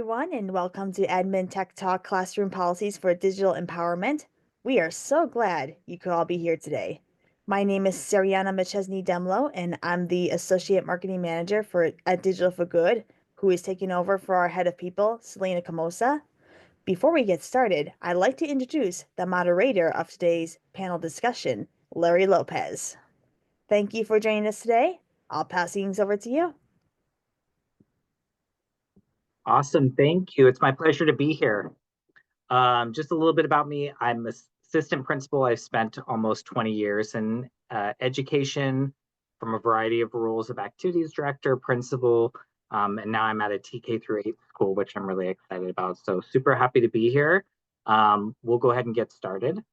Everyone, and welcome to Admin TechTalk Classroom Policies for Digital Empowerment. We are so glad you could all be here today. My name is Sariana McChesney-Demlow, and I'm the Associate Marketing Manager at Digital for Good, who is taking over for our Head of People, Selena Camosa. Before we get started, I'd like to introduce the moderator of today's panel discussion, Larry Lopez. Thank you for joining us today. I'll pass things over to you. Awesome, thank you. It's my pleasure to be here. Just a little bit about me. I'm an assistant principal. I've spent almost 20 years in education from a variety of roles of activities director, principal, and now I'm at a TK through 8 school, which I'm really excited about. So super happy to be here. We'll go ahead and get started.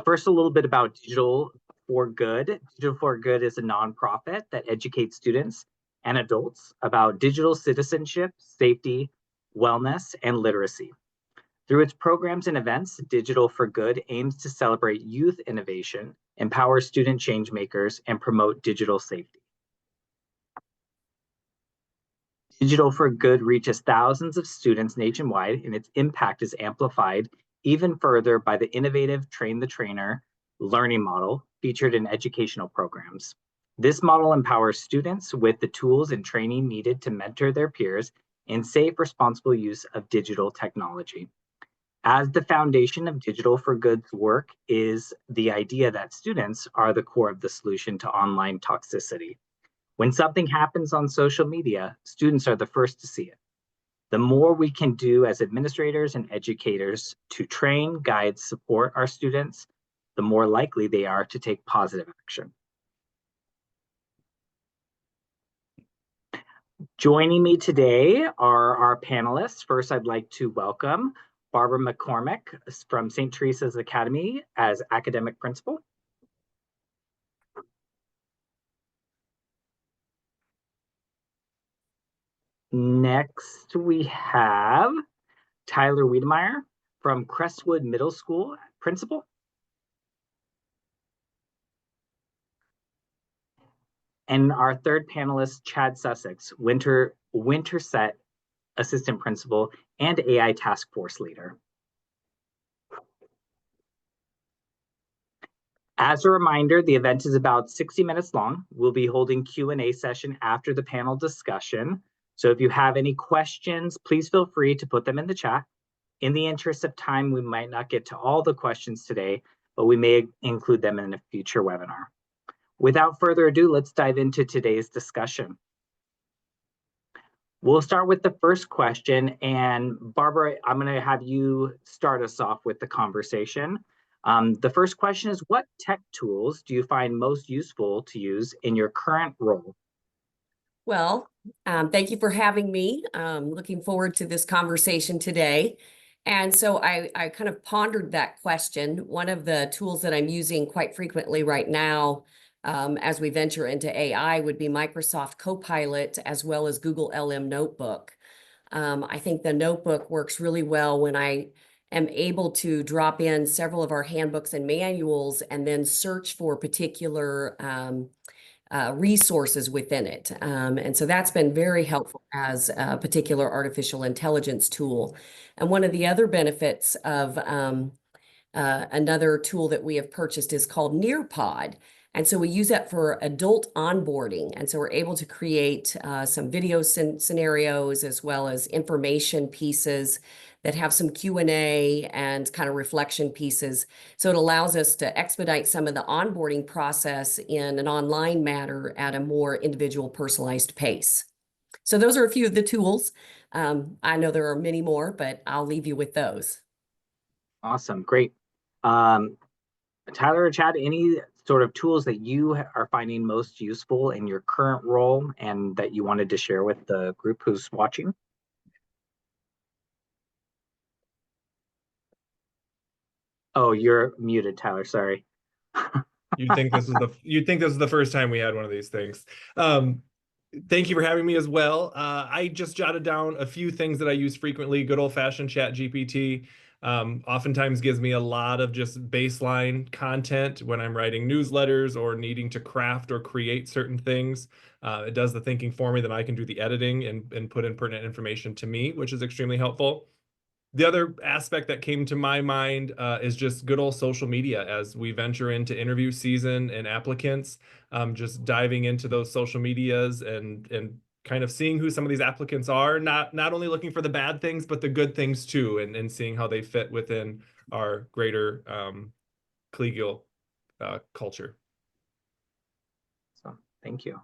First, a little bit about Digital for Good. Digital for Good is a nonprofit that educates students and adults about digital citizenship, safety, wellness, and literacy. Through its programs and events, Digital for Good aims to celebrate youth innovation, empower student change makers, and promote digital safety. Digital for Good reaches thousands of students nationwide, and its impact is amplified even further by the innovative Train the Trainer learning model featured in educational programs. This model empowers students with the tools and training needed to mentor their peers in safe, responsible use of digital technology. As the foundation of Digital for Good's work is the idea that students are the core of the solution to online toxicity. When something happens on social media, students are the first to see it. The more we can do as administrators and educators to train, guide, support our students, the more likely they are to take positive action. Joining me today are our panelists. First, I'd like to welcome Barbara McCormick from St. Teresa's Academy as academic principal. Next, we have Tyler Wiedemeyer from Crestwood Middle School, principal. And our third panelist, Chad Sussex, Winterset assistant principal and AI task force leader. As a reminder, the event is about 60 minutes long. We'll be holding Q&A session after the panel discussion. So if you have any questions, please feel free to put them in the chat. In the interest of time, we might not get to all the questions today, but we may include them in a future webinar. Without further ado, let's dive into today's discussion. We'll start with the first question, and Barbara, I'm going to have you start us off with the conversation. The first question is, what tech tools do you find most useful to use in your current role? Well, thank you for having me. Looking forward to this conversation today. And so I kind of pondered that question. One of the tools that I'm using quite frequently right now as we venture into AI would be Microsoft Copilot as well as Google LM Notebook. I think the notebook works really well when I am able to drop in several of our handbooks and manuals and then search for particular resources within it. And so that's been very helpful as a particular artificial intelligence tool. And one of the other benefits of another tool that we have purchased is called Nearpod. And so we use that for adult onboarding. And so we're able to create some video scenarios as well as information pieces that have some Q&A and kind of reflection pieces. So it allows us to expedite some of the onboarding process in an online manner at a more individual personalized pace. So those are a few of the tools. I know there are many more, but I'll leave you with those. Awesome, great. Tyler or Chad, any sort of tools that you are finding most useful in your current role and that you wanted to share with the group who's watching? Oh, you're muted, Tyler, sorry. You'd think this is the first time we had one of these things. Thank you for having me as well. I just jotted down a few things that I use frequently. Good old-fashioned Chat GPT. Oftentimes gives me a lot of just baseline content when I'm writing newsletters or needing to craft or create certain things. It does the thinking for me, then I can do the editing and put in pertinent information to me, which is extremely helpful. The other aspect that came to my mind is just good old social media as we venture into interview season and applicants, just diving into those social medias and kind of seeing who some of these applicants are, not only looking for the bad things, but the good things too, and seeing how they fit within our greater collegial culture. So thank you.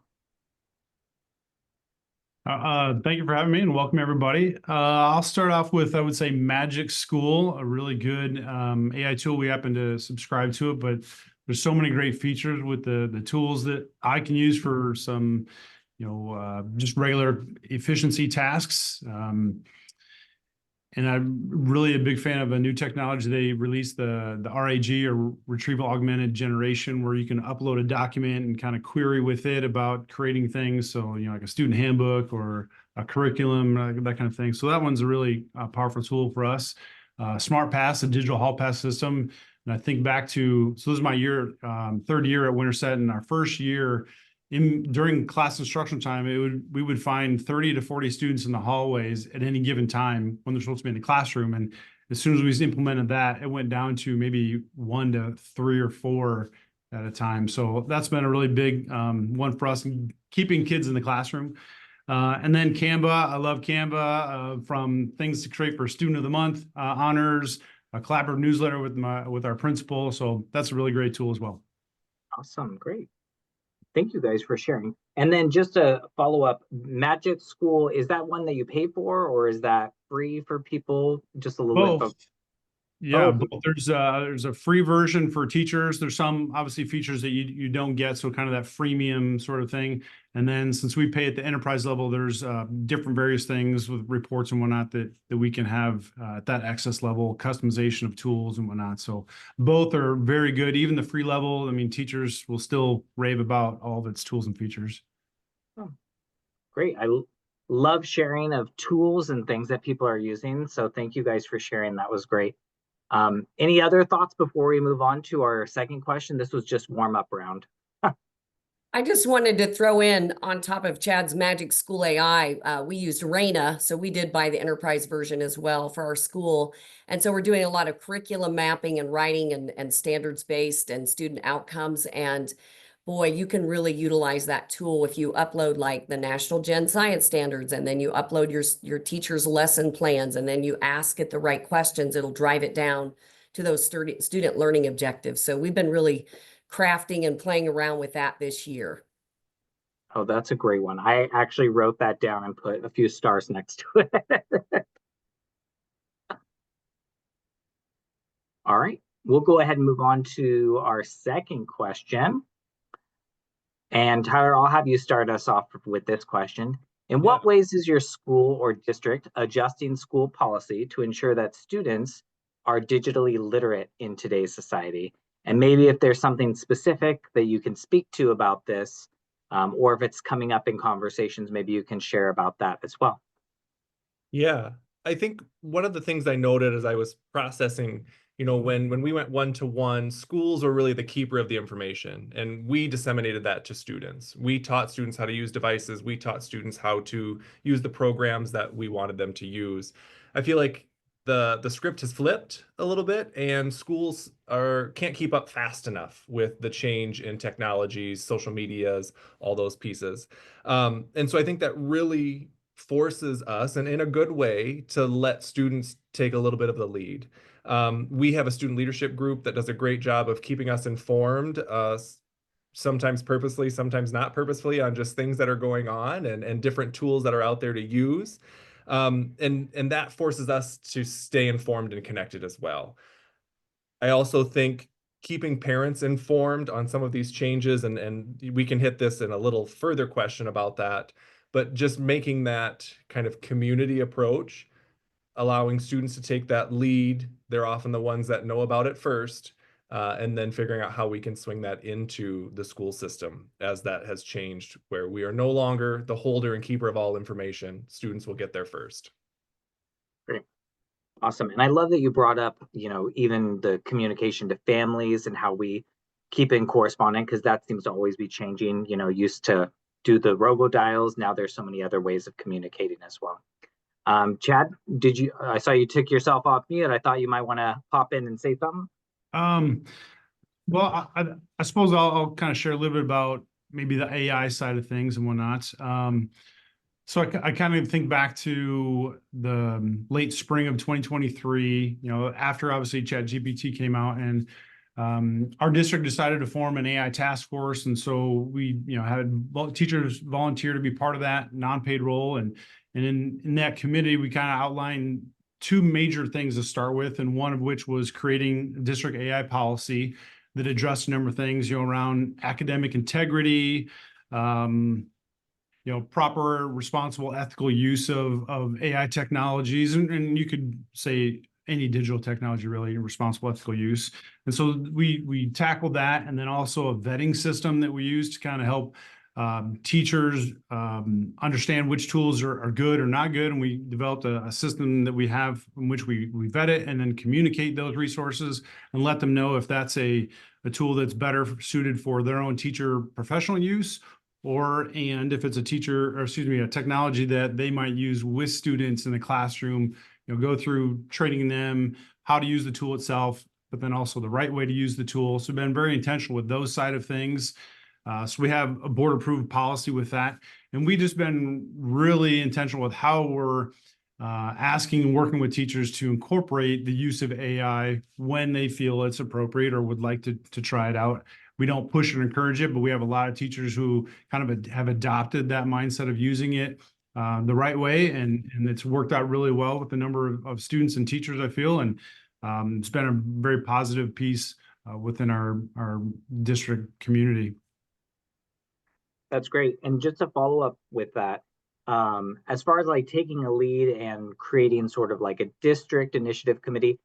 Thank you for having me and welcome everybody. I'll start off with, I would say, Magic School, a really good AI tool. We happen to subscribe to it, but there's so many great features with the tools that I can use for some, just regular efficiency tasks. And I'm really a big fan of a new technology. They released the RAG, or Retrieval Augmented Generation, where you can upload a document and kind of query with it about creating things. So, like a student handbook or a curriculum, that kind of thing. So that one's a really powerful tool for us. Smart Pass, a digital hall pass system. And I think back to, so this is my year, third year at Winterset, and our first year, during class instruction time, we would find 30 to 40 students in the hallways at any given time when they're supposed to be in the classroom. And as soon as we implemented that, it went down to maybe 1 to 3 or 4 at a time. So that's been a really big one for us, keeping kids in the classroom. And then Canva, I love Canva, from things to create for Student of the Month, honors, a collaborative newsletter with our principal. So that's a really great tool as well. Awesome, great. Thank you guys for sharing. And then just a follow up, Magic School, is that one that you pay for, or is that free for people? Just a little Both. info. Yeah, Oh, but there's a free version for teachers. There's some obviously features that you don't get, so kind of that freemium sort of thing. And then since we pay at the enterprise level, there's different various things with reports and whatnot that we can have at that access level, customization of tools and whatnot. So both are very good. Even the free level, I mean, teachers will still rave about all of its tools and features. oh, great. I love sharing of tools and things that people are using. So thank you guys for sharing. That was great. Any other thoughts before we move on to our second question? This was just warm up round. I just wanted to throw in on top of Chad's Magic School AI, we used Raina. So we did buy the enterprise version as well for our school. And so we're doing a lot of curriculum mapping and writing and standards-based and student outcomes. And boy, you can really utilize that tool if you upload like the National Gen Science Standards, and then you upload your teacher's lesson plans, and then you ask it the right questions. It'll drive it down to those student learning objectives. So we've been really crafting and playing around with that this year. Oh, that's a great one. I actually wrote that down and put a few stars next to it. All right, we'll go ahead and move on to our second question. And Tyler, I'll have you start us off with this question. In what ways is your school or district adjusting school policy to ensure that students are digitally literate in today's society? And maybe if there's something specific that you can speak to about this, or if it's coming up in conversations, maybe you can share about that as well. Yeah, I think one of the things I noted as I was processing, when we went one-to-one, schools are really the keeper of the information, and we disseminated that to students. We taught students how to use devices. We taught students how to use the programs that we wanted them to use. I feel like the script has flipped a little bit, and schools can't keep up fast enough with the change in technologies, social medias, all those pieces. And so I think that really forces us, and in a good way, to let students take a little bit of the lead. We have a student leadership group that does a great job of keeping us informed, sometimes purposely, sometimes not purposefully, on just things that are going on and different tools that are out there to use. And that forces us to stay informed and connected as well. I also think keeping parents informed on some of these changes, and we can hit this in a little further question about that, but just making that kind of community approach, allowing students to take that lead. They're often the ones that know about it first, and then figuring out how we can swing that into the school system as that has changed, where we are no longer the holder and keeper of all information. Students will get there first. Great. Awesome. And I love that you brought up, even the communication to families and how we keep in correspondence, because that seems to always be changing. Used to do the robodials. Now there's so many other ways of communicating as well. Chad, I saw you took yourself off mute. I thought you might want to pop in and say something. Well, I suppose I'll kind of share a little bit about maybe the AI side of things and whatnot. So I kind of think back to the late spring of 2023, after obviously ChatGPT came out, and our district decided to form an AI task force. And so we, had teachers volunteer to be part of that non-paid role. And in that committee, we kind of outlined two major things to start with, and one of which was creating a district AI policy that addressed a number of things, around academic integrity, proper, responsible, ethical use of AI technologies, and you could say any digital technology, really, responsible, ethical use. And so we tackled that, and then also a vetting system that we use to kind of help teachers understand which tools are good or not good. And we developed a system that we have in which we vet it and then communicate those resources and let them know if that's a tool that's better suited for their own teacher professional use, and if it's a technology that they might use with students in the classroom, go through training them how to use the tool itself, but then also the right way to use the tool. So we've been very intentional with those side of things. So we have a board approved policy with that. And we've just been really intentional with how we're asking and working with teachers to incorporate the use of AI when they feel it's appropriate or would like to try it out. We don't push or encourage it, but we have a lot of teachers who kind of have adopted that mindset of using it the right way. And it's worked out really well with the number of students and teachers, I feel. And it's been a very positive piece within our district community. That's great. And just to follow up with that, as far as like taking a lead and creating sort of like a district initiative committee,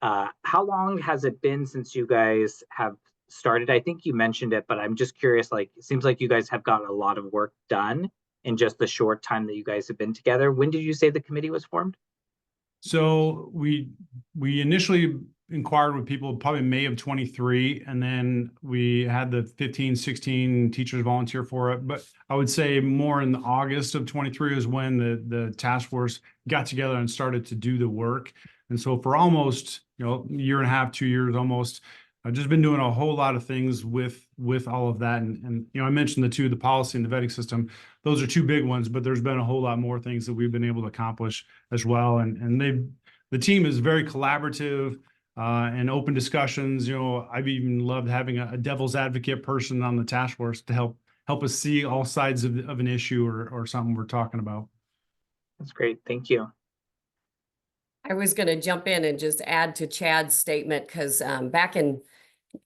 how long has it been since you guys have started? I think you mentioned it, but I'm just curious, like, it seems like you guys have gotten a lot of work done in just the short time that you guys have been together. When did you say the committee was formed? So we initially inquired with people probably May of 23, and then we had the 15, 16 teachers volunteer for it. But I would say more in August of 23 is when the task force got together and started to do the work. And so for almost, a year and a half, 2 years almost, I've just been doing a whole lot of things with all of that. And I mentioned the policy and the vetting system. Those are two big ones, but there's been a whole lot more things that we've been able to accomplish as well. And the team is very collaborative and open discussions. I've even loved having a devil's advocate person on the task force to help us see all sides of an issue or something we're talking about. That's great. Thank you. I was going to jump in and just add to Chad's statement, because back in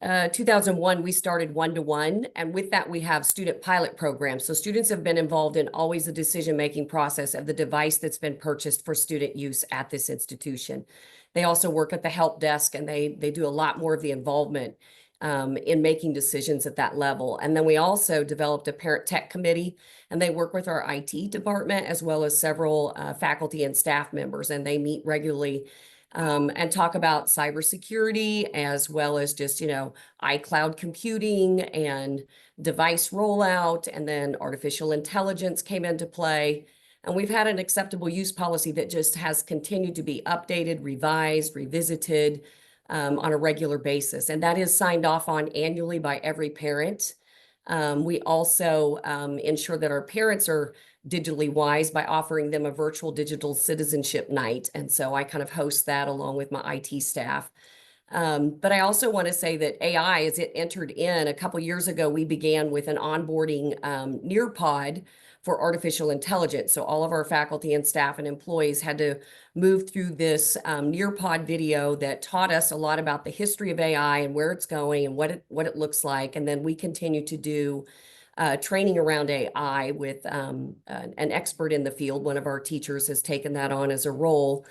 2001, we started one-to-one, and with that, we have student pilot programs. So students have been involved in always the decision-making process of the device that's been purchased for student use at this institution. They also work at the help desk, and they do a lot more of the involvement in making decisions at that level. And then we also developed a parent tech committee, and they work with our IT department as well as several faculty and staff members, and they meet regularly and talk about cybersecurity as well as just, iCloud computing and device rollout. And then artificial intelligence came into play. And we've had an acceptable use policy that just has continued to be updated, revised, revisited on a regular basis. And that is signed off on annually by every parent. We also ensure that our parents are digitally wise by offering them a virtual digital citizenship night. And so I kind of host that along with my IT staff. But I also want to say that AI, as it entered in a couple years ago, we began with an onboarding Nearpod for artificial intelligence. So all of our faculty and staff and employees had to move through this Nearpod video that taught us a lot about the history of AI and where it's going and what it looks like. And then we continue to do training around AI with an expert in the field. One of our teachers has taken that on as a role.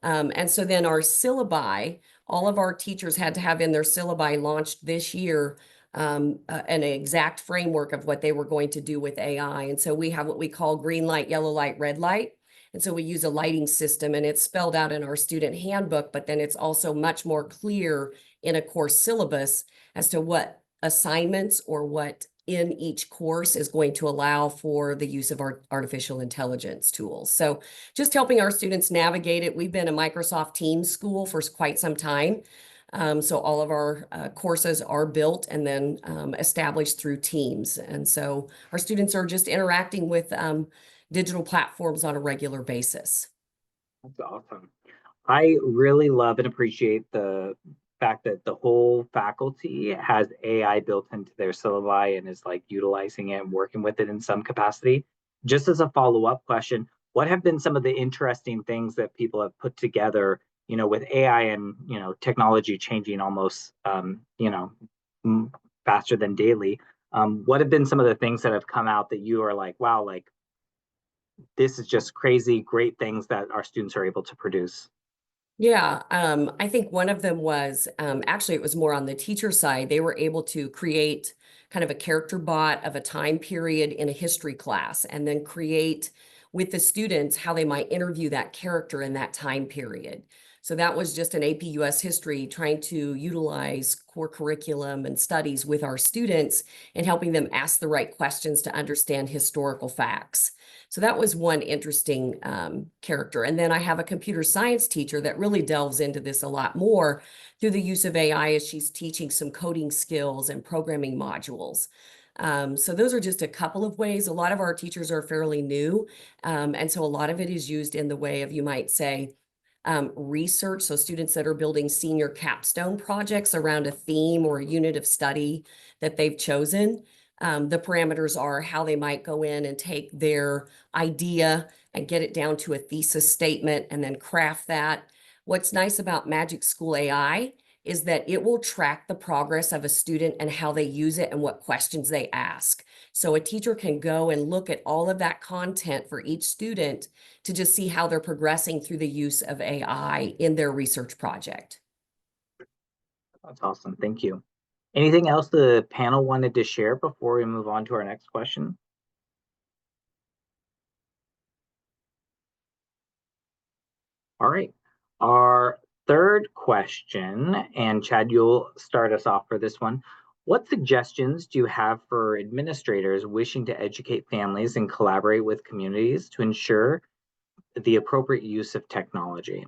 And so then our syllabi, all of our teachers had to have in their syllabi launched this year an exact framework of what they were going to do with AI. And so we have what we call green light, yellow light, red light. And so we use a lighting system, and it's spelled out in our student handbook, but then it's also much more clear in a course syllabus as to what assignments or what in each course is going to allow for the use of our artificial intelligence tools. So just helping our students navigate it. We've been a Microsoft Teams school for quite some time. So all of our courses are built and then established through Teams. And so our students are just interacting with digital platforms on a regular basis. That's awesome. I really love and appreciate the fact that the whole faculty has AI built into their syllabi and is like utilizing it and working with it in some capacity. Just as a follow-up question, what have been some of the interesting things that people have put together, with AI and, technology changing almost, faster than daily? What have been some of the things that have come out that you are like, wow, like this is just crazy, great things that our students are able to produce? Yeah, I think one of them was actually it was more on the teacher side. They were able to create kind of a character bot of a time period in a history class and then create with the students how they might interview that character in that time period. So that was just an AP US history trying to utilize core curriculum and studies with our students and helping them ask the right questions to understand historical facts. So that was one interesting character. And then I have a computer science teacher that really delves into this a lot more through the use of AI as she's teaching some coding skills and programming modules. So those are just a couple of ways. A lot of our teachers are fairly new. And so a lot of it is used in the way of, you might say, research. So students that are building senior capstone projects around a theme or a unit of study that they've chosen. The parameters are how they might go in and take their idea and get it down to a thesis statement and then craft that. What's nice about Magic School AI is that it will track the progress of a student and how they use it and what questions they ask. So a teacher can go and look at all of that content for each student to just see how they're progressing through the use of AI in their research project. That's awesome. Thank you. Anything else the panel wanted to share before we move on to our next question? All right. Our third question, and Chad, you'll start us off for this one. What suggestions do you have for administrators wishing to educate families and collaborate with communities to ensure the appropriate use of technology?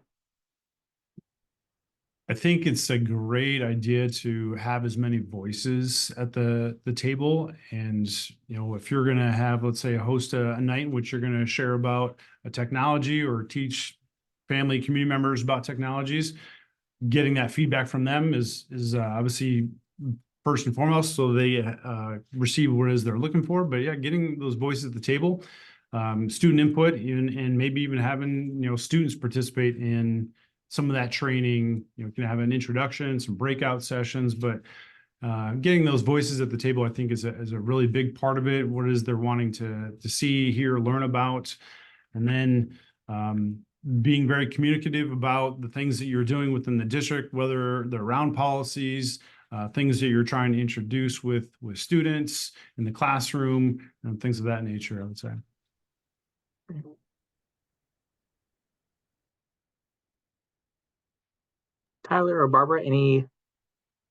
I think it's a great idea to have as many voices at the table. And, if you're going to have, let's say, host a night in which you're going to share about a technology or teach family, community members about technologies, getting that feedback from them is obviously first and foremost, so they receive what it is they're looking for. But yeah, getting those voices at the table, student input, and maybe even having students participate in some of that training. Can have an introduction, some breakout sessions, but getting those voices at the table, I think, is a really big part of it. What it is they're wanting to see, hear, learn about, and then being very communicative about the things that you're doing within the district, whether they're around policies, things that you're trying to introduce with students in the classroom, and things of that nature, I would say. Tyler or Barbara, any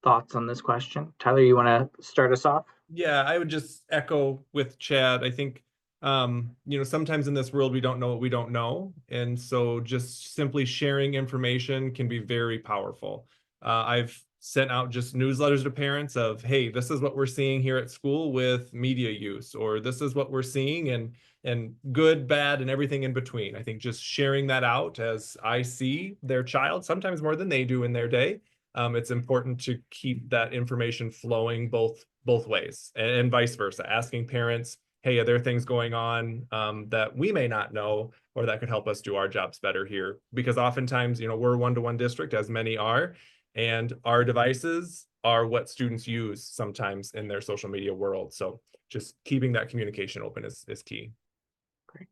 thoughts on this question? Tyler, you want to start us off? Yeah, I would just echo with Chad. I think, sometimes in this world, we don't know what we don't know. And so just simply sharing information can be very powerful. I've sent out just newsletters to parents of, hey, this is what we're seeing here at school with media use, or this is what we're seeing, and good, bad, and everything in between. I think just sharing that out as I see their child, sometimes more than they do in their day. It's important to keep that information flowing both ways, and vice versa, asking parents, hey, are there things going on that we may not know or that could help us do our jobs better here? Because oftentimes, we're a one-to-one district, as many are, and our devices are what students use sometimes in their social media world. So just keeping that communication open is key. Great.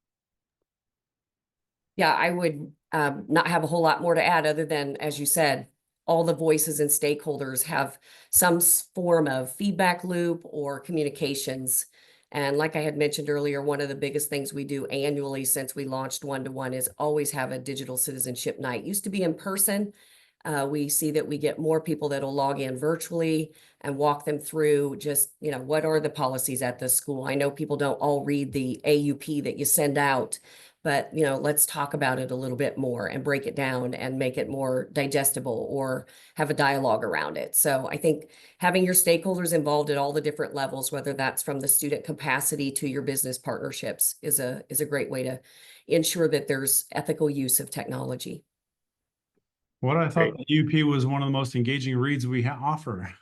Yeah, I would not have a whole lot more to add other than, as you said, all the voices and stakeholders have some form of feedback loop or communications And like I had mentioned earlier, one of the biggest things we do annually since we launched one-to-one is always have a digital citizenship night. Used to be in person. We see that we get more people that'll log in virtually and walk them through just, what are the policies at the school? I know people don't all read the AUP that you send out, but, let's talk about it a little bit more and break it down and make it more digestible or have a dialogue around it. So I think having your stakeholders involved at all the different levels, whether that's from the student capacity to your business partnerships, is a great way to ensure that there's ethical use of technology. What I thought Great. the UP was one of the most engaging reads we offer.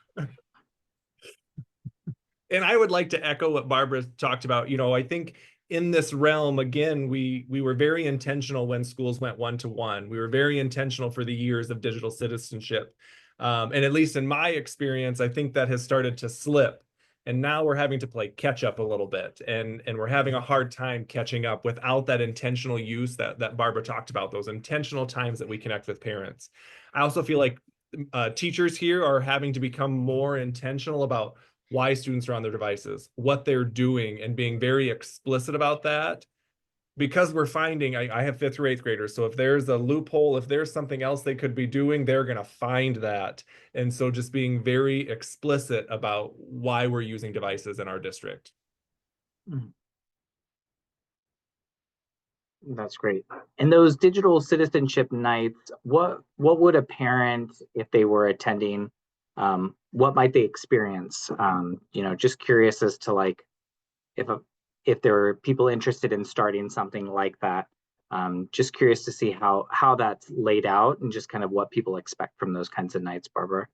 And I would like to echo what Barbara talked about. I think in this realm, again, we were very intentional when schools went one-to-one. We were very intentional for the years of digital citizenship. And at least in my experience, I think that has started to slip. And now we're having to play catch up a little bit. And we're having a hard time catching up without that intentional use that Barbara talked about, those intentional times that we connect with parents. I also feel like teachers here are having to become more intentional about why students are on their devices, what they're doing, and being very explicit about that. Because we're finding, I have 5th through 8th graders, so if there's a loophole, if there's something else they could be doing, they're going to find that. And so just being very explicit about why we're using devices in our district. That's great. And those digital citizenship nights, what would a parent, if they were attending, what might they experience? Just curious as to like if there are people interested in starting something like that. Just curious to see how that's laid out and just kind of what people expect from those kinds of nights, Barbara.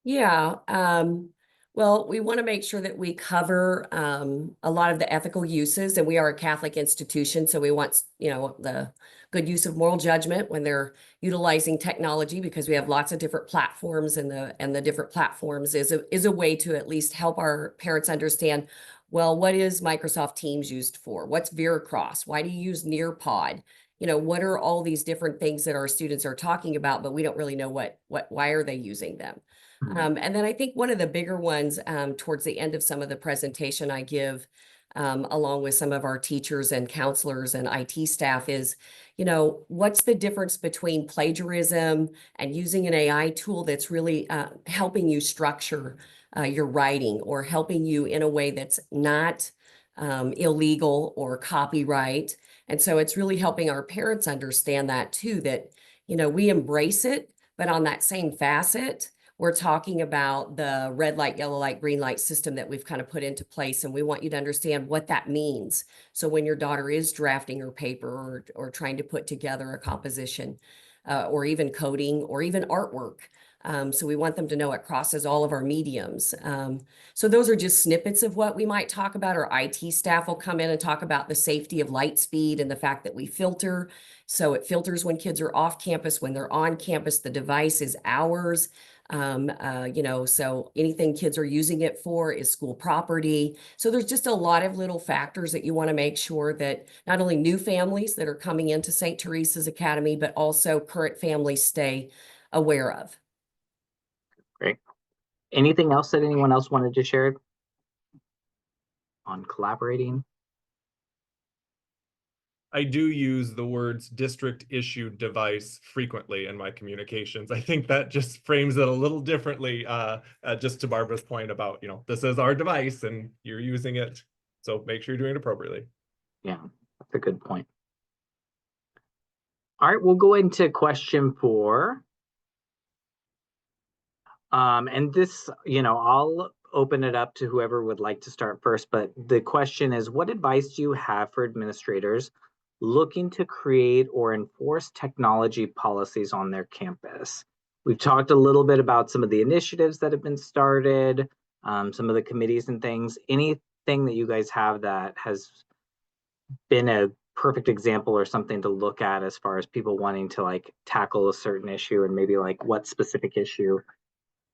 Yeah. Well, we want to make sure that we cover a lot of the ethical uses, and we are a Catholic institution, so we want, the good use of moral judgment when they're utilizing technology, because we have lots of different platforms, and the different platforms is a way to at least help our parents understand, well, what is Microsoft Teams used for? What's Veracross? Why do you use Nearpod? What are all these different things that our students are talking about, but we don't really know why are they using them? And then I think one of the bigger ones towards the end of some of the presentation I give, along with some of our teachers and counselors and IT staff, is, what's the difference between plagiarism and using an AI tool that's really helping you structure your writing, or helping you in a way that's not illegal or copyright. And so it's really helping our parents understand that too, that, we embrace it, but on that same facet, we're talking about the red light, yellow light, green light system that we've kind of put into place. And we want you to understand what that means. So when your daughter is drafting her paper, or trying to put together a composition, or even coding, or even artwork. So we want them to know it crosses all of our mediums. So those are just snippets of what we might talk about. Our IT staff will come in and talk about the safety of light speed and the fact that we filter. So it filters when kids are off campus. When they're on campus, the device is ours. So anything kids are using it for is school property. So there's just a lot of little factors that you want to make sure that not only new families that are coming into St. Teresa's Academy, but also current families stay aware of. Great. Anything else that anyone else wanted to share on collaborating? I do use the words district issued device frequently in my communications. I think that just frames it a little differently, just to Barbara's point about, this is our device and you're using it. So make sure you're doing it appropriately. Yeah, that's a good point. All right, we'll go into question 4. And this, I'll open it up to whoever would like to start first, but the question is, what advice do you have for administrators looking to create or enforce technology policies on their campus? We've talked a little bit about some of the initiatives that have been started, some of the committees and things. Anything that you guys have that has been a perfect example or something to look at as far as people wanting to like tackle a certain issue, and maybe like what specific issue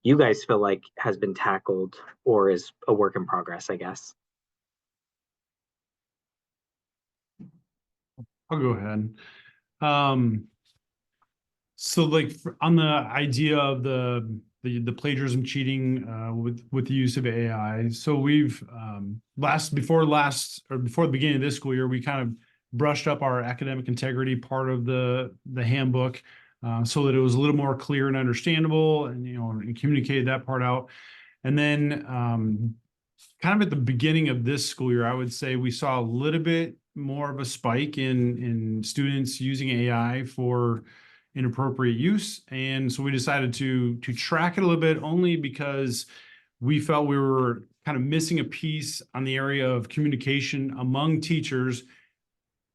you guys feel like has been tackled or is a work in progress, I guess? I'll go ahead. So like on the idea of the the plagiarism cheating with the use of AI. So we've before the beginning of this school year, we kind of brushed up our academic integrity part of the handbook so that it was a little more clear and understandable, and and communicated that part out. And then kind of at the beginning of this school year, I would say we saw a little bit more of a spike in students using AI for inappropriate use. And so we decided to track it a little bit, only because we felt we were kind of missing a piece on the area of communication among teachers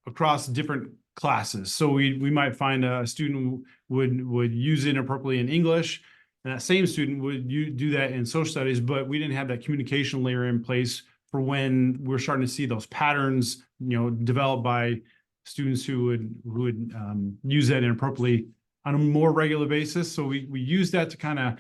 across different classes. So we might find a student would use it inappropriately in English, and that same student would do that in social studies, but we didn't have that communication layer in place for when we're starting to see those patterns, developed by students who would use that inappropriately on a more regular basis. So we use that to kind of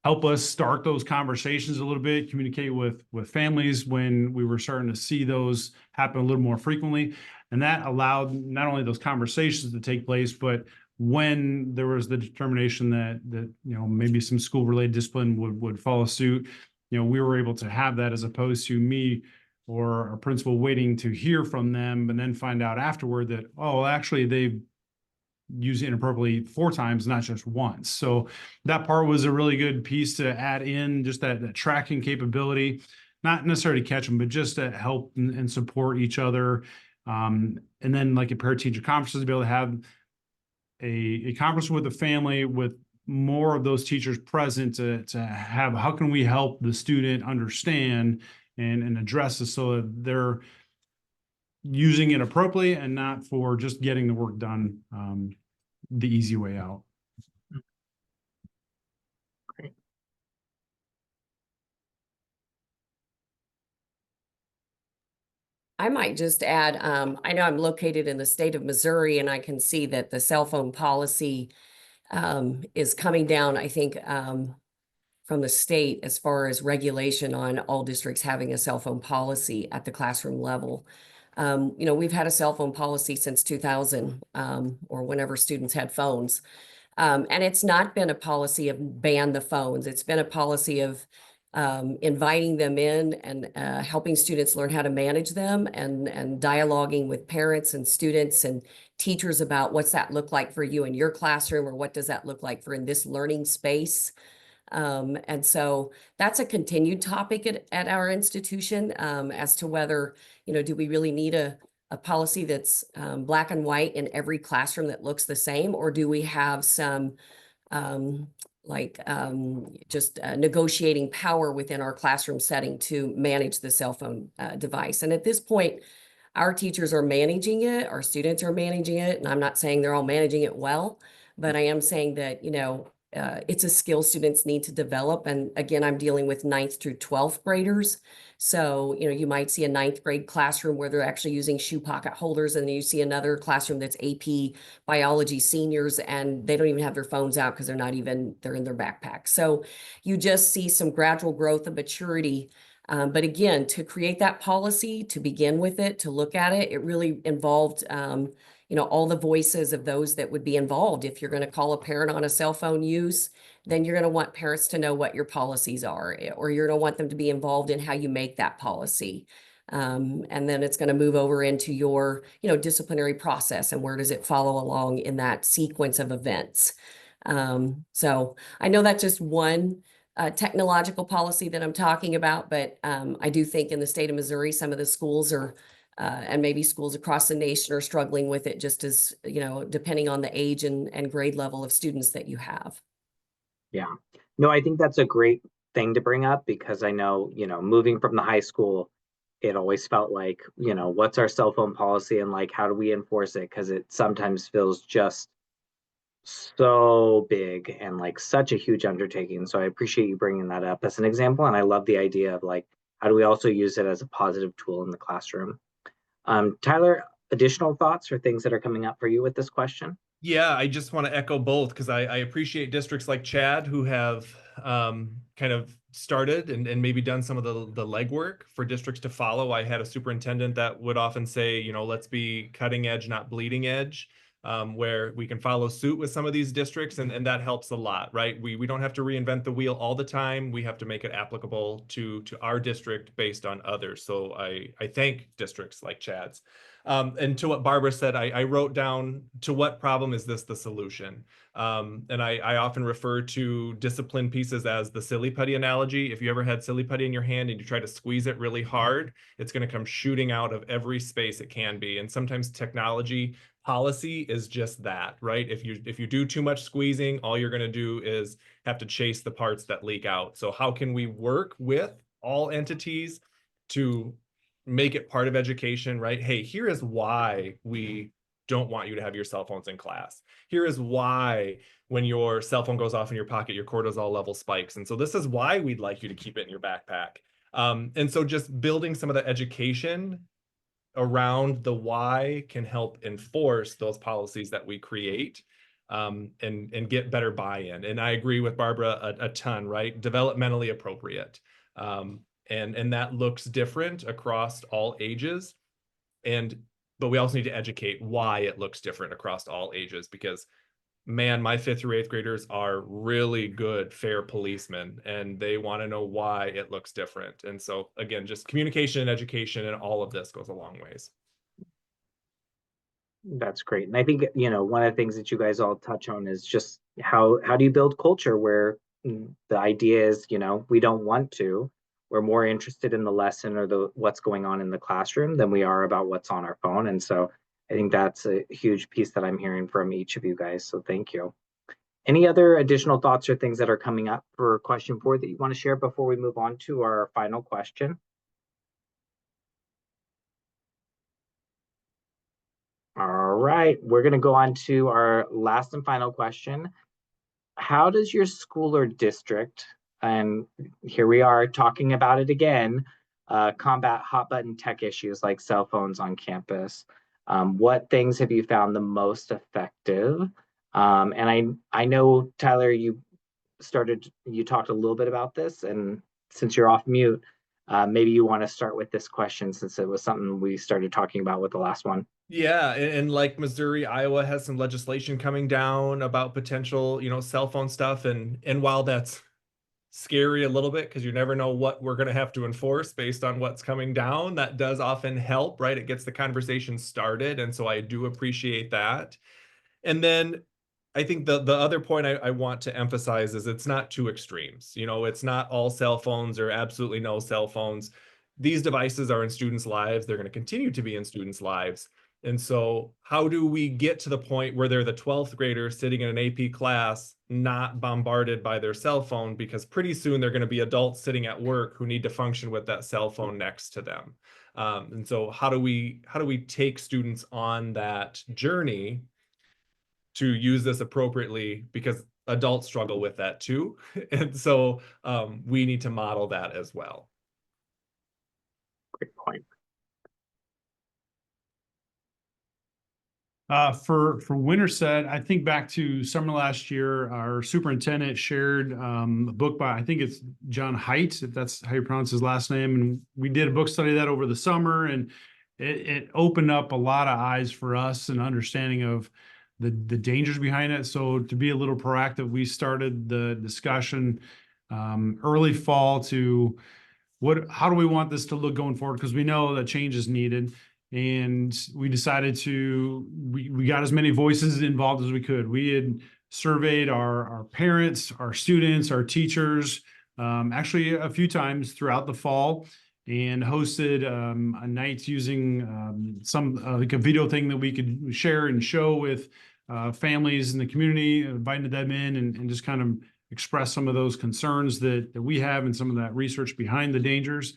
help us start those conversations a little bit, communicate with families when we were starting to see those happen a little more frequently. And that allowed not only those conversations to take place, but when there was the determination that maybe some school-related discipline would follow suit, we were able to have that, as opposed to me or a principal waiting to hear from them and then find out afterward that, oh, actually they've used it inappropriately 4 times, not just once. So that part was a really good piece to add in, just that tracking capability, not necessarily to catch them, but just to help and support each other. And then, like a parent-teacher conferences, to be able to have a conference with the family with more of those teachers present to have, how can we help the student understand and address this so that they're using it appropriately and not for just getting the work done the easy way out. Great. I might just add, I know I'm located in the state of Missouri, and I can see that the cell phone policy is coming down, I think, from the state as far as regulation on all districts having a cell phone policy at the classroom level. We've had a cell phone policy since 2000, or whenever students had phones. And it's not been a policy of ban the phones. It's been a policy of inviting them in and helping students learn how to manage them, and dialoguing with parents and students and teachers about what's that look like for you in your classroom, or what does that look like for in this learning space. And so that's a continued topic at our institution, as to whether, do we really need a policy that's black and white in every classroom that looks the same, or do we have some just negotiating power within our classroom setting to manage the cell phone device? And at this point, our teachers are managing it, our students are managing it, and I'm not saying they're all managing it well, but I am saying that, it's a skill students need to develop. And again, I'm dealing with 9th through 12th graders. So, you might see a 9th grade classroom where they're actually using shoe pocket holders, and then you see another classroom that's AP biology seniors, and they don't even have their phones out because they're in their backpack. So you just see some gradual growth of maturity. But again, to create that policy, to begin with it, to look at it, it really involved all the voices of those that would be involved. If you're going to call a parent on a cell phone use, then you're going to want parents to know what your policies are, or you're going to want them to be involved in how you make that policy. And then it's going to move over into your, disciplinary process, and where does it follow along in that sequence of events. So I know that's just one technological policy that I'm talking about, but I do think in the state of Missouri, some of the schools are and maybe schools across the nation are struggling with it, just as, depending on the age and grade level of students that you have. Yeah, no, I think that's a great thing to bring up, because I know, moving from the high school, it always felt like, what's our cell phone policy, and like, how do we enforce it? Because it sometimes feels just so big and like such a huge undertaking. So I appreciate you bringing that up as an example. And I love the idea of like, how do we also use it as a positive tool in the classroom? Tyler, additional thoughts or things that are coming up for you with this question? Yeah, I just want to echo both, because I appreciate districts like Chad who have kind of started and maybe done some of the legwork for districts to follow. I had a superintendent that would often say, let's be cutting edge, not bleeding edge. where we can follow suit with some of these districts, and that helps a lot, right? We don't have to reinvent the wheel all the time. We have to make it applicable to our district based on others. So I thank districts like Chad's. And to what Barbara said, I wrote down, to what problem is this the solution? And I often refer to discipline pieces as the silly putty analogy. If you ever had silly putty in your hand and you try to squeeze it really hard, it's going to come shooting out of every space it can be. And sometimes technology policy is just that, right? If you do too much squeezing, all you're going to do is have to chase the parts that leak out. So how can we work with all entities to make it part of education, right? Hey, here is why we don't want you to have your cell phones in class. Here is why when your cell phone goes off in your pocket, your cortisol level spikes. And so this is why we'd like you to keep it in your backpack. And so just building some of the education around the why can help enforce those policies that we create, and get better buy-in. And I agree with Barbara a ton, right? Developmentally appropriate. And that looks different across all ages. But we also need to educate why it looks different across all ages, because man, my 5th through 8th graders are really good, fair policemen, and they want to know why it looks different. And so again, just communication and education and all of this goes a long ways. That's great. And I think, one of the things that you guys all touch on is just how do you build culture where the idea is, we don't want to. We're more interested in the lesson or what's going on in the classroom than we are about what's on our phone. And so I think that's a huge piece that I'm hearing from each of you guys. So thank you. Any other additional thoughts or things that are coming up for question 4 that you want to share before we move on to our final question? All right, we're going to go on to our last and final question. How does your school or district, and here we are talking about it again, combat hot button tech issues like cell phones on campus? What things have you found the most effective? And I know, Tyler, you talked a little bit about this, and since you're off mute, maybe you want to start with this question since it was something we started talking about with the last one. Yeah, and like Missouri, Iowa has some legislation coming down about potential, cell phone stuff. And while that's scary a little bit because you never know what we're going to have to enforce based on what's coming down, that does often help, right? It gets the conversation started. And so I do appreciate that. And then I think the other point I want to emphasize is it's not two extremes. It's not all cell phones or absolutely no cell phones. These devices are in students' lives. They're going to continue to be in students' lives. And so how do we get to the point where they're the 12th grader sitting in an AP class, not bombarded by their cell phone? Because pretty soon they're going to be adults sitting at work who need to function with that cell phone next to them. And so how do we take students on that journey to use this appropriately, because adults struggle with that too. And so we need to model that as well. Great point. For Winterset, I think back to summer last year, our superintendent shared a book by, I think it's John Haidt, if that's how you pronounce his last name. And we did a book study that over the summer, and it opened up a lot of eyes for us and understanding of the dangers behind it. So to be a little proactive, we started the discussion early fall to how do we want this to look going forward? Because we know that change is needed. And we decided we got as many voices involved as we could. We had surveyed our parents, our students, our teachers, actually a few times throughout the fall, and hosted a night using like a video thing that we could share and show with families in the community, inviting them in and just kind of express some of those concerns that we have and some of that research behind the dangers.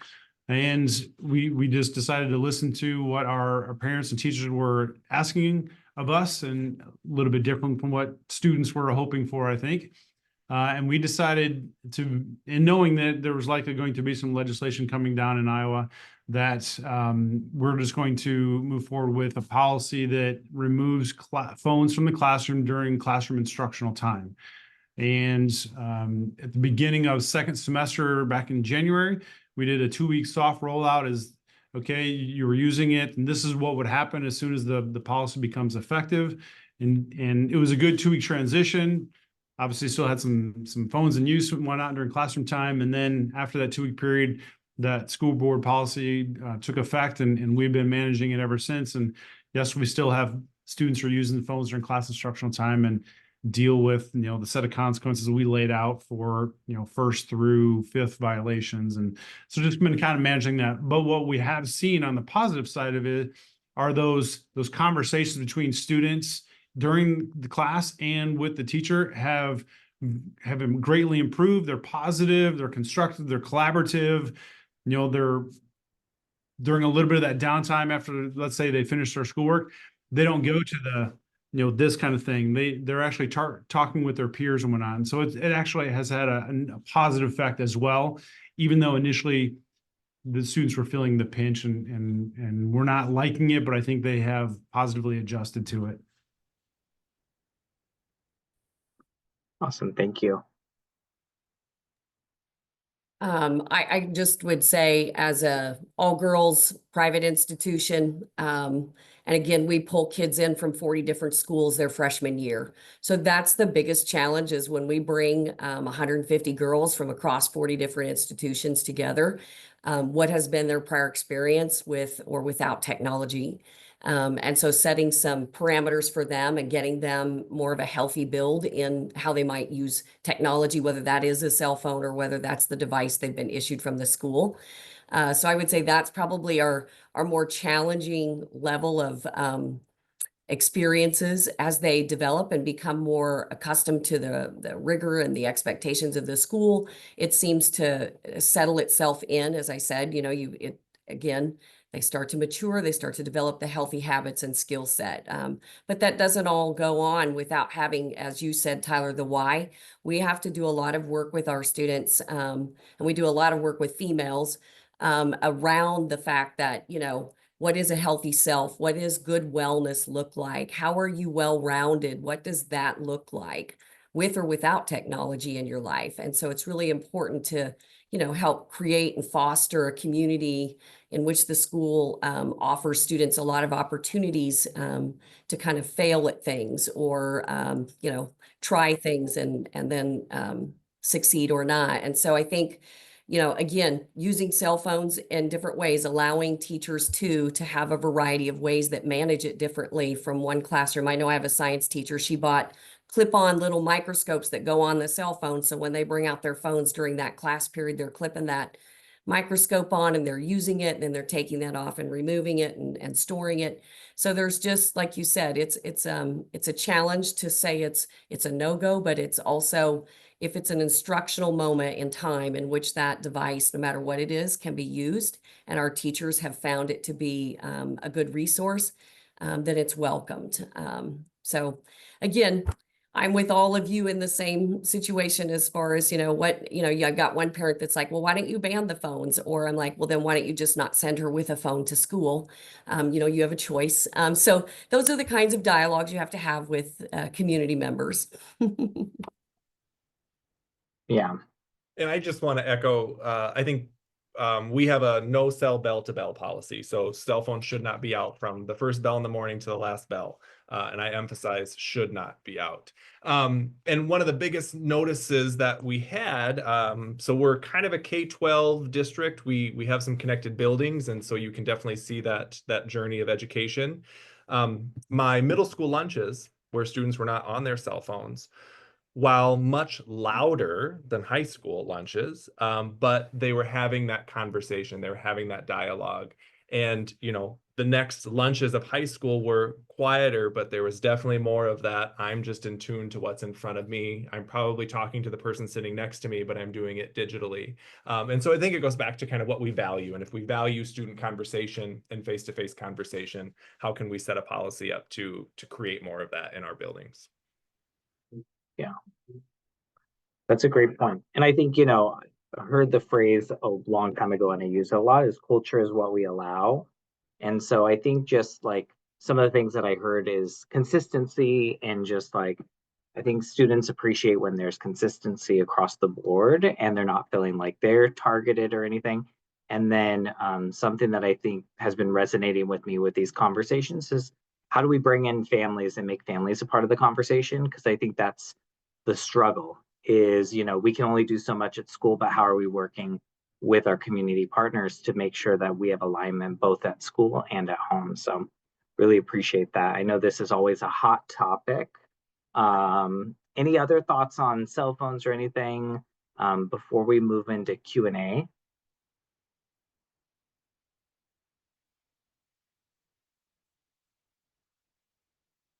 And we just decided to listen to what our parents and teachers were asking of us, and a little bit different from what students were hoping for, I think. And we decided in knowing that there was likely going to be some legislation coming down in Iowa, that we're just going to move forward with a policy that removes phones from the classroom during classroom instructional time. And at the beginning of second semester back in January, we did a 2-week soft rollout as, okay, you were using it, and this is what would happen as soon as the policy becomes effective. And it was a good 2-week transition. Obviously, still had some phones in use and whatnot during classroom time. And then after that 2-week period, that school board policy took effect, and we've been managing it ever since. And yes, we still have students who are using the phones during class instructional time and deal with, the set of consequences we laid out for, 1st through 5th violations. And so just been kind of managing that. But what we have seen on the positive side of it are those conversations between students during the class and with the teacher have greatly improved. They're positive, they're constructive, they're collaborative. They're during a little bit of that downtime after, let's say, they finish their schoolwork, they don't go to the, this kind of thing. They're actually talking with their peers and whatnot. And so it actually has had a positive effect as well, even though initially the students were feeling the pinch and we're not liking it, but I think they have positively adjusted to it. Awesome, thank you. I just would say, as a all-girls private institution, and again, we pull kids in from 40 different schools their freshman year. So that's the biggest challenge, is when we bring 150 girls from across 40 different institutions together, what has been their prior experience with or without technology. And so setting some parameters for them and getting them more of a healthy build in how they might use technology, whether that is a cell phone or whether that's the device they've been issued from the school. So I would say that's probably our more challenging level of experiences as they develop and become more accustomed to the rigor and the expectations of the school. It seems to settle itself in, as I said, again, they start to mature, they start to develop the healthy habits and skill set. But that doesn't all go on without having, as you said, Tyler, the why. We have to do a lot of work with our students, and we do a lot of work with females around the fact that, what is a healthy self? What does good wellness look like? How are you well-rounded? What does that look like with or without technology in your life? And so it's really important to, help create and foster a community in which the school offers students a lot of opportunities to kind of fail at things or, try things and then succeed or not. And so I think, again, using cell phones in different ways, allowing teachers to have a variety of ways that manage it differently from one classroom. I know I have a science teacher. She bought clip-on little microscopes that go on the cell phone. So when they bring out their phones during that class period, they're clipping that microscope on and they're using it, and then they're taking that off and removing it and storing it. So there's just, like you said, it's a challenge to say it's a no-go, but it's also, if it's an instructional moment in time in which that device, no matter what it is, can be used, and our teachers have found it to be a good resource, then it's welcomed. So again, I'm with all of you in the same situation as far as, I've got one parent that's like, well, why don't you ban the phones? Or I'm like, well, then why don't you just not send her with a phone to school? You have a choice. So those are the kinds of dialogues you have to have with community members. Yeah. And I just want to echo, I think we have a no cell bell to bell policy. So cell phones should not be out from the first bell in the morning to the last bell. And I emphasize should not be out. And one of the biggest notices that we had, so we're kind of a K-12 district. We have some connected buildings, and so you can definitely see that journey of education. My middle school lunches, where students were not on their cell phones, while much louder than high school lunches, but they were having that conversation, they were having that dialogue. And, the next lunches of high school were quieter, but there was definitely more of that. I'm just in tune to what's in front of me. I'm probably talking to the person sitting next to me, but I'm doing it digitally. And so I think it goes back to kind of what we value. And if we value student conversation and face-to-face conversation, how can we set a policy up to create more of that in our buildings? Yeah, that's a great point. And I think, I heard the phrase a long time ago and I use it a lot, is culture is what we allow. And so I think just like some of the things that I heard is consistency, and just like, I think students appreciate when there's consistency across the board and they're not feeling like they're targeted or anything. And then something that I think has been resonating with me with these conversations is how do we bring in families and make families a part of the conversation? Because I think that's the struggle is, we can only do so much at school, but how are we working with our community partners to make sure that we have alignment both at school and at home? So really appreciate that. I know this is always a hot topic. Any other thoughts on cell phones or anything before we move into Q&A?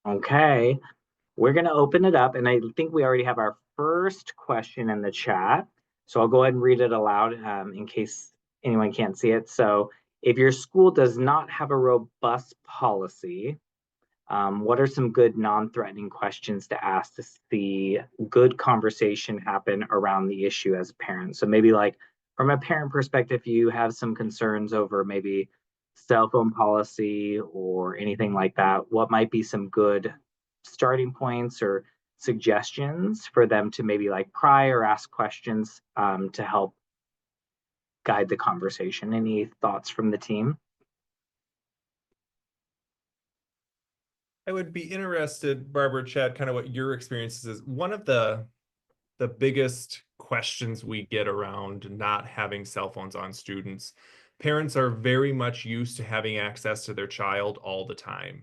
Okay, we're going to open it up, and I think we already have our first question in the chat. So I'll go ahead and read it aloud in case anyone can't see it. So if your school does not have a robust policy, what are some good non-threatening questions to ask to see good conversation happen around the issue as a parent? So maybe like from a parent perspective, you have some concerns over maybe cell phone policy or anything like that. What might be some good starting points or suggestions for them to maybe like pry or ask questions to help guide the conversation? Any thoughts from the team? I would be interested, Barbara, Chad, kind of what your experience is. One of the biggest questions we get around not having cell phones on students, parents are very much used to having access to their child all the time.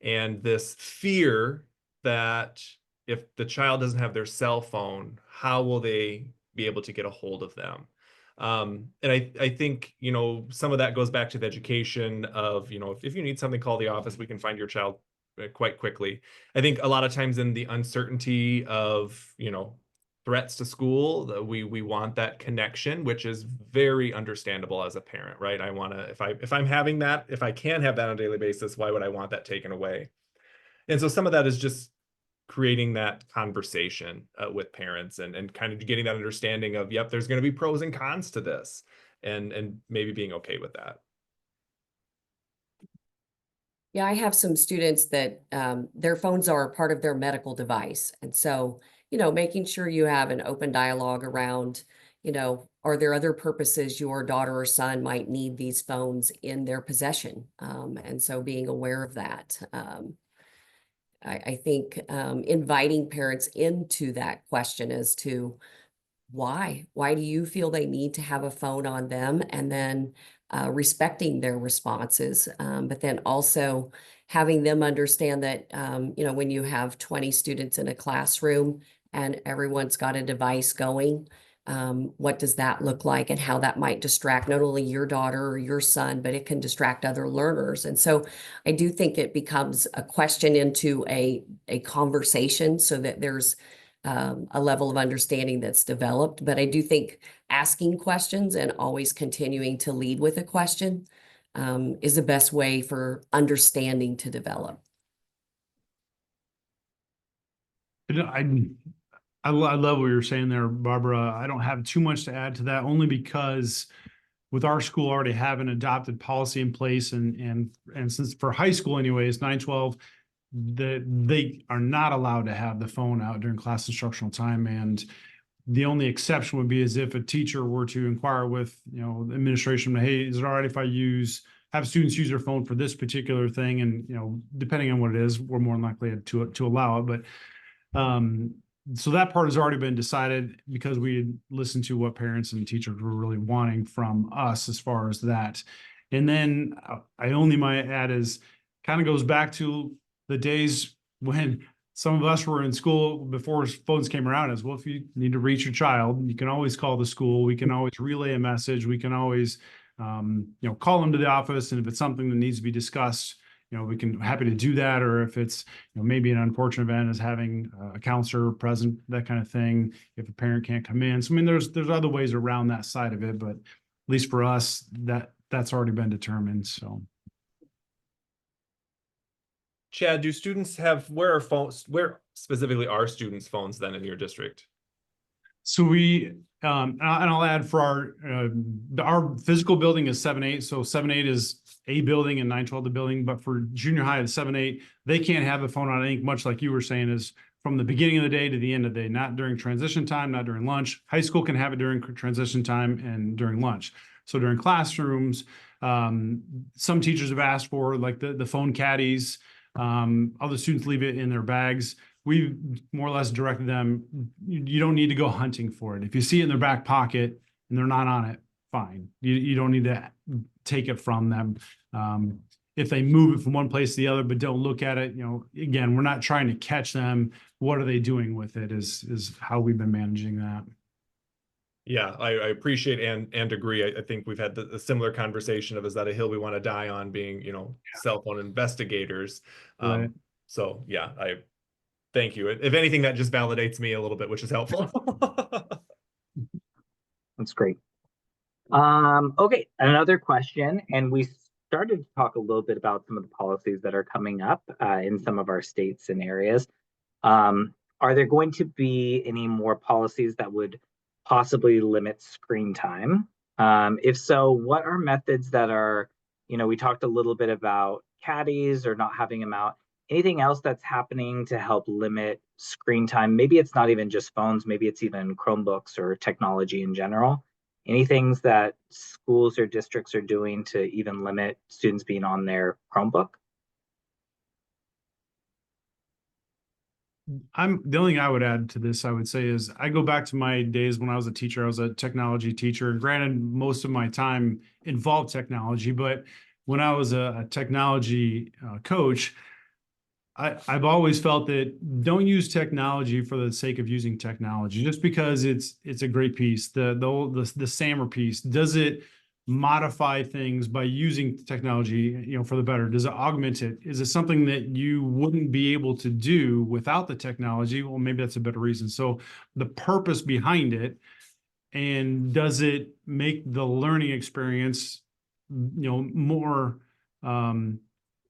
And this fear that if the child doesn't have their cell phone, how will they be able to get a hold of them? And I think, some of that goes back to the education of, if you need something, call the office, we can find your child quite quickly. I think a lot of times in the uncertainty of, threats to school, we want that connection, which is very understandable as a parent, right? I want to, if I'm having that, if I can have that on a daily basis, why would I want that taken away? And so some of that is just creating that conversation with parents and kind of getting that understanding of, yep, there's going to be pros and cons to this, and maybe being okay with that. Yeah, I have some students that their phones are part of their medical device. And so, making sure you have an open dialogue around, are there other purposes your daughter or son might need these phones in their possession? And so being aware of that. I think inviting parents into that question as to why do you feel they need to have a phone on them, and then respecting their responses, but then also having them understand that when you have 20 students in a classroom and everyone's got a device going, what does that look like, and how that might distract not only your daughter or your son, but it can distract other learners. And so I do think it becomes a question into a conversation, so that there's a level of understanding that's developed. But I do think asking questions and always continuing to lead with a question is the best way for understanding to develop. I love what you're saying there, Barbara. I don't have too much to add to that, only because with our school already having adopted policy in place, and since for high school anyways, 9-12, they are not allowed to have the phone out during class instructional time. And the only exception would be as if a teacher were to inquire with, the administration, hey, is it all right if I have students use their phone for this particular thing? And, depending on what it is, we're more than likely to allow it. But so that part has already been decided, because we had listened to what parents and teachers were really wanting from us as far as that. And then I only might add is kind of goes back to the days when some of us were in school before phones came around. As well, if you need to reach your child, you can always call the school. We can always relay a message. We can always, call them to the office. And if it's something that needs to be discussed, we can happy to do that. Or if it's, maybe an unfortunate event is having a counselor present, that kind of thing, if a parent can't come in. So, I mean, there's other ways around that side of it, but at least for us, that's already been determined. So. Chad, do students where specifically are students' phones then in your district? So we, and I'll add for our physical building is 7-8. So 7-8 is a building and 9-12 the building. But for junior high, the 7-8, they can't have a phone on. I think much like you were saying, is from the beginning of the day to the end of the day, not during transition time, not during lunch. High school can have it during transition time and during lunch. So during classrooms, some teachers have asked for like the phone caddies. Other students leave it in their bags. We more or less directed them, you don't need to go hunting for it. If you see it in their back pocket and they're not on it, fine. You don't need to take it from them. If they move it from one place to the other, but don't look at it, again, we're not trying to catch them. What are they doing with it is how we've been managing that. Yeah, I appreciate and agree. I think we've had a similar conversation of, is that a hill we want to die on, being, cell phone investigators. Right. So yeah, I thank you. If anything, that just validates me a little bit, which is helpful. That's great. Okay, another question, and we started to talk a little bit about some of the policies that are coming up in some of our states and areas. Are there going to be any more policies that would possibly limit screen time? If so, what are methods that are, we talked a little bit about caddies or not having them out. Anything else that's happening to help limit screen time? Maybe it's not even just phones, maybe it's even Chromebooks or technology in general. Any things that schools or districts are doing to even limit students being on their Chromebook? The only thing I would add to this, I would say, is I go back to my days when I was a teacher. I was a technology teacher. Granted, most of my time involved technology, but when I was a technology coach, I've always felt that don't use technology for the sake of using technology. Just because it's a great piece, the SAMR piece, does it modify things by using technology, for the better? Does it augment it? Is it something that you wouldn't be able to do without the technology? Well, maybe that's a better reason. So the purpose behind it, and does it make the learning experience, more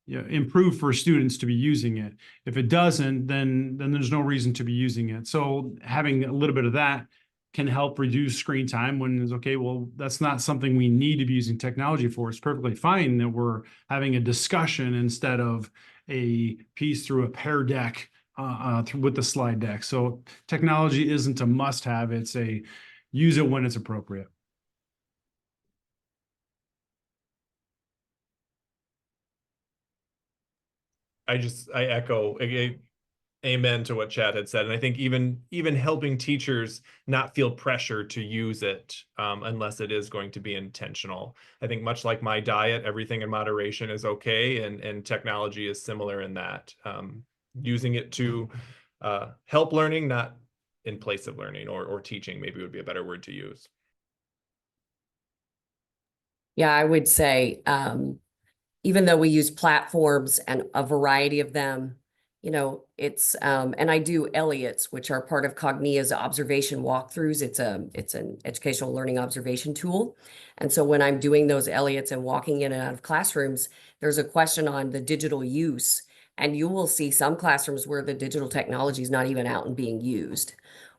improved for students to be using it? If it doesn't, then there's no reason to be using it. So having a little bit of that can help reduce screen time when it's okay, well, that's not something we need to be using technology for. It's perfectly fine that we're having a discussion instead of a piece through a Pear Deck with the slide deck. So technology isn't a must-have. It's a use it when it's appropriate. I echo amen to what Chad had said. And I think even helping teachers not feel pressure to use it unless it is going to be intentional. I think much like my diet, everything in moderation is okay. And technology is similar in that. Using it to help learning, not in place of learning, or teaching, maybe would be a better word to use. Yeah, I would say, even though we use platforms and a variety of them, it's, and I do Elliott's, which are part of Cognia's observation walkthroughs. It's an educational learning observation tool. And so when I'm doing those Elliott's and walking in and out of classrooms, there's a question on the digital use. And you will see some classrooms where the digital technology is not even out and being used.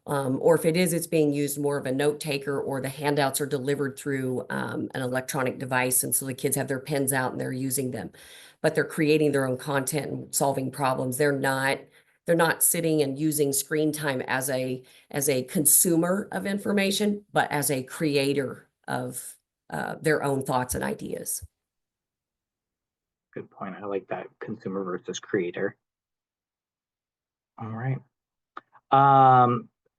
Or if it is, it's being used more of a note taker, or the handouts are delivered through an electronic device. And so the kids have their pens out and they're using them, but they're creating their own content and solving problems. They're not sitting and using screen time as a consumer of information, but as a creator of their own thoughts and ideas. Good point. I like that, consumer versus creator. All right.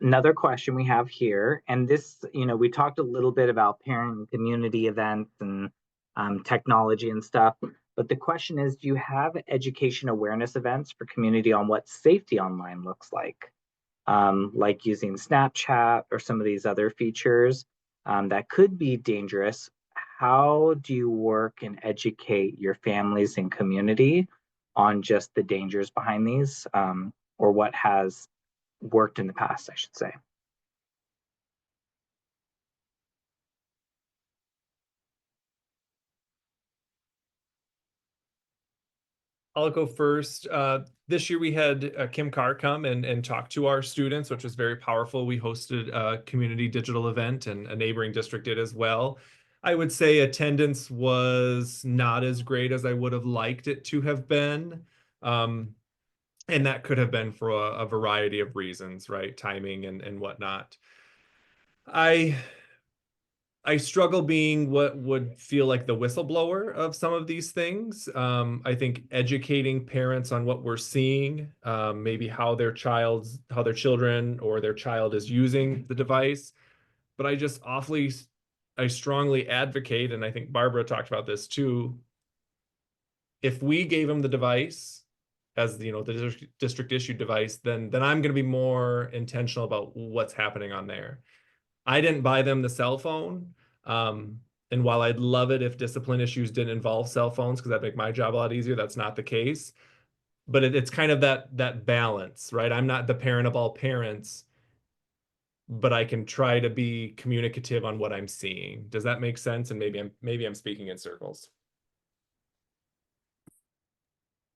Another question we have here, and this, we talked a little bit about parent and community events and technology and stuff, but the question is, do you have education awareness events for community on what safety online looks like using Snapchat or some of these other features that could be dangerous? How do you work and educate your families and community on just the dangers behind these, or what has worked in the past, I should say? I'll go first. This year we had Kim Carr come and talk to our students, which was very powerful. We hosted a community digital event, and a neighboring district did as well. I would say attendance was not as great as I would have liked it to have been. And that could have been for a variety of reasons, right? Timing and whatnot. I I struggle being what would feel like the whistleblower of some of these things. I think educating parents on what we're seeing, maybe how their children or their child is using the device. But I strongly advocate, and I think Barbara talked about this too. If we gave them the device as the district issued device, then I'm going to be more intentional about what's happening on there. I didn't buy them the cell phone. And while I'd love it if discipline issues didn't involve cell phones, because that'd make my job a lot easier, that's not the case. But it's kind of that balance, right? I'm not the parent of all parents, but I can try to be communicative on what I'm seeing. Does that make sense? And maybe I'm speaking in circles.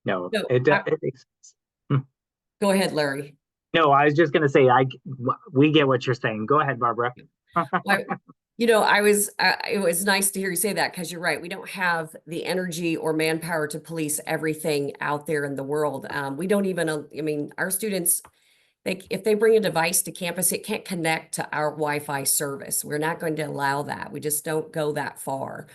No, No, it makes sense. Go ahead, Larry. No, I was just going to say, we get what you're saying. Go ahead, Barbara. It was nice to hear you say that, because you're right. We don't have the energy or manpower to police everything out there in the world. We don't even, I mean, our students, if they bring a device to campus, it can't connect to our Wi-Fi service. We're not going to allow that. We just don't go that far.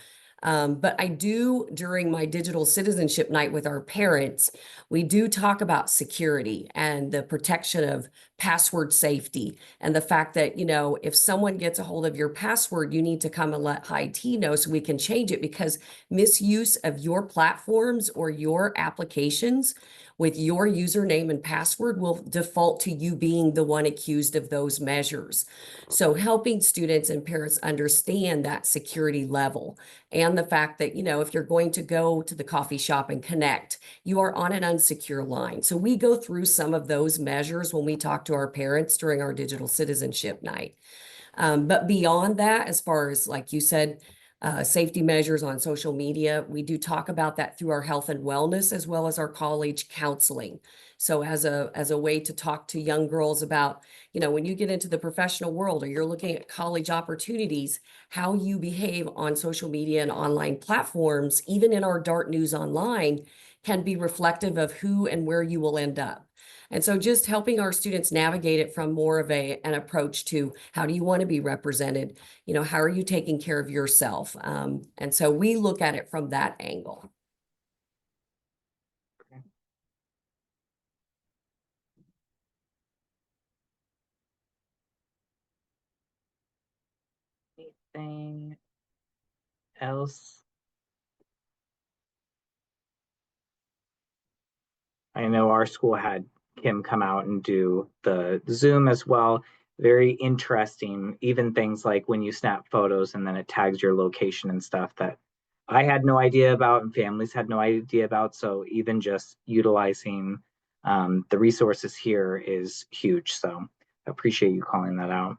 But I do, during my digital citizenship night with our parents, we do talk about security and the protection of password safety, and the fact that, if someone gets a hold of your password, you need to come and let IT know so we can change it, because misuse of your platforms or your applications with your username and password will default to you being the one accused of those measures. So helping students and parents understand that security level, and the fact that, if you're going to go to the coffee shop and connect, you are on an unsecure line. So we go through some of those measures when we talk to our parents during our digital citizenship night. But beyond that, as far as, like you said, safety measures on social media, we do talk about that through our health and wellness, as well as our college counseling. So as a way to talk to young girls about, when you get into the professional world or you're looking at college opportunities, how you behave on social media and online platforms, even in our Dart News Online, can be reflective of who and where you will end up. And so just helping our students navigate it from more of an approach to, how do you want to be represented? How are you taking care of yourself? And so we look at it from that angle. Anything else? I know our school had Kim come out and do the Zoom as well. Very interesting. Even things like when you snap photos and then it tags your location and stuff that I had no idea about and families had no idea about. So even just utilizing the resources here is huge. So I appreciate you calling that out.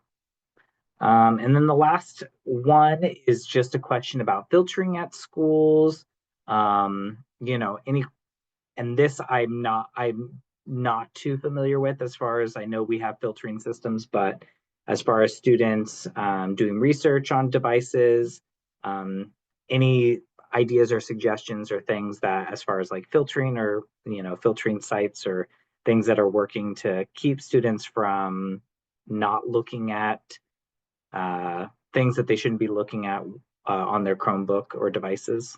And then the last one is just a question about filtering at schools. And this I'm not too familiar with, as far as I know we have filtering systems, but as far as students doing research on devices, any ideas or suggestions or things that, as far as like filtering or, filtering sites or things that are working to keep students from not looking at things that they shouldn't be looking at on their Chromebook or devices?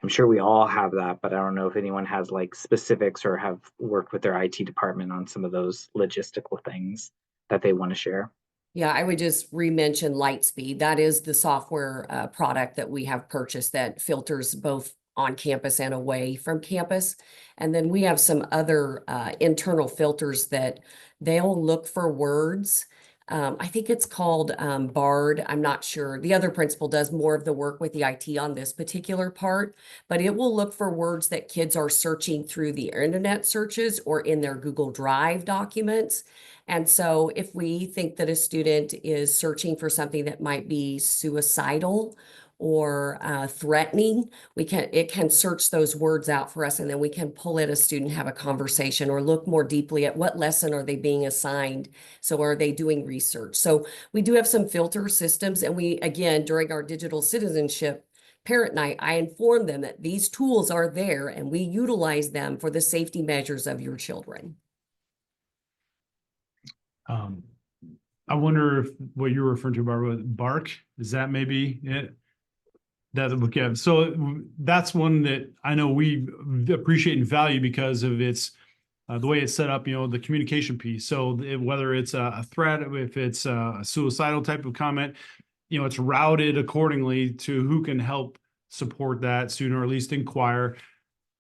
I'm sure we all have that, but I don't know if anyone has like specifics or have worked with their IT department on some of those logistical things that they want to share. Yeah, I would just re-mention Lightspeed. That is the software product that we have purchased that filters both on campus and away from campus. And then we have some other internal filters that they'll look for words. I think it's called BARD. I'm not sure. The other principal does more of the work with the IT on this particular part, but it will look for words that kids are searching through the internet searches or in their Google Drive documents. And so if we think that a student is searching for something that might be suicidal or threatening, it can search those words out for us, and then we can pull in a student, have a conversation, or look more deeply at what lesson are they being assigned. So are they doing research? So we do have some filter systems, and we, again, during our digital citizenship parent night, I inform them that these tools are there and we utilize them for the safety measures of your children. I wonder if what you're referring to, Barbara, Bark, is that maybe it? That look at. So that's one that I know we appreciate and value because of its the way it's set up, the communication piece. So whether it's a threat, if it's a suicidal type of comment, it's routed accordingly to who can help support that student or at least inquire.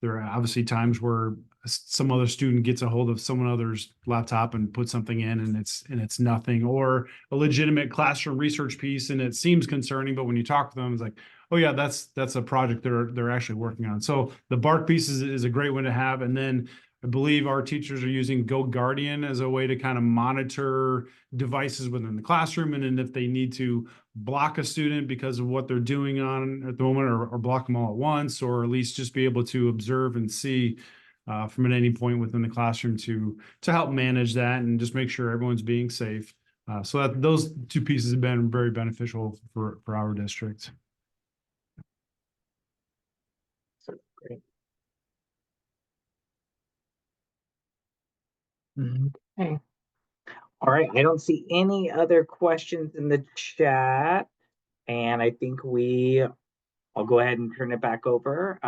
There are obviously times where some other student gets a hold of someone other's laptop and puts something in and it's nothing, or a legitimate classroom research piece and it seems concerning, but when you talk to them, it's like, oh yeah, that's a project they're actually working on. So the Bark piece is a great one to have. And then I believe our teachers are using GoGuardian as a way to kind of monitor devices within the classroom. And then if they need to block a student because of what they're doing on at the moment, or block them all at once, or at least just be able to observe and see from at any point within the classroom to help manage that and just make sure everyone's being safe. So that those two pieces have been very beneficial for our district. Great. Okay. All right. I don't see any other questions in the chat. And I think I'll go ahead and turn it back over.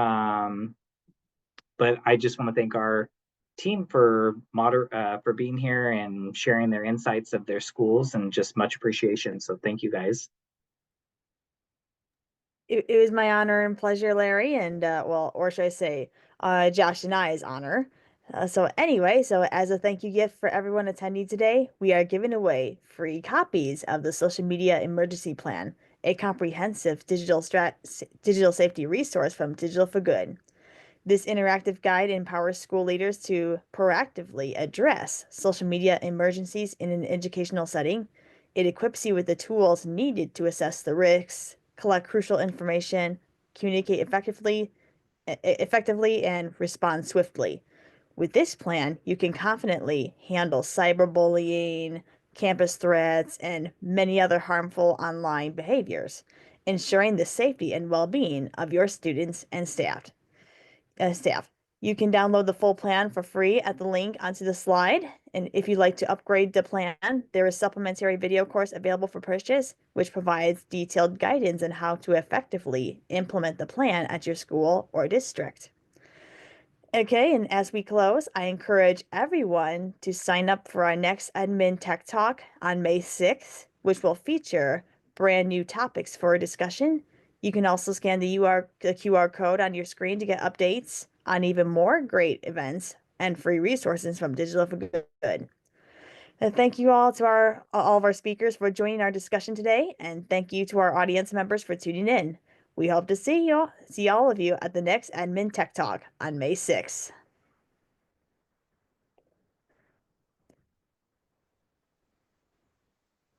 But I just want to thank our team for being here and sharing their insights of their schools, and just much appreciation. So thank you guys. It was my honor and pleasure, Larry, and well, or should I say, Josh and I's honor. So anyway, so as a thank you gift for everyone attending today, we are giving away free copies of the Social Media Emergency Plan, a comprehensive digital safety resource from Digital for Good. This interactive guide empowers school leaders to proactively address social media emergencies in an educational setting. It equips you with the tools needed to assess the risks, collect crucial information, communicate effectively, and respond swiftly. With this plan, you can confidently handle cyberbullying, campus threats, and many other harmful online behaviors, ensuring the safety and well-being of your students and staff. You can download the full plan for free at the link onto the slide. And if you'd like to upgrade the plan, there is a supplementary video course available for purchase, which provides detailed guidance on how to effectively implement the plan at your school or district. Okay, and as we close, I encourage everyone to sign up for our next Admin Tech Talk on May 6th, which will feature brand new topics for discussion. You can also scan the QR code on your screen to get updates on even more great events and free resources from Digital for Good. And thank you all to all of our speakers for joining our discussion today, and thank you to our audience members for tuning in. We hope to see all of you at the next Admin Tech Talk on May 6th.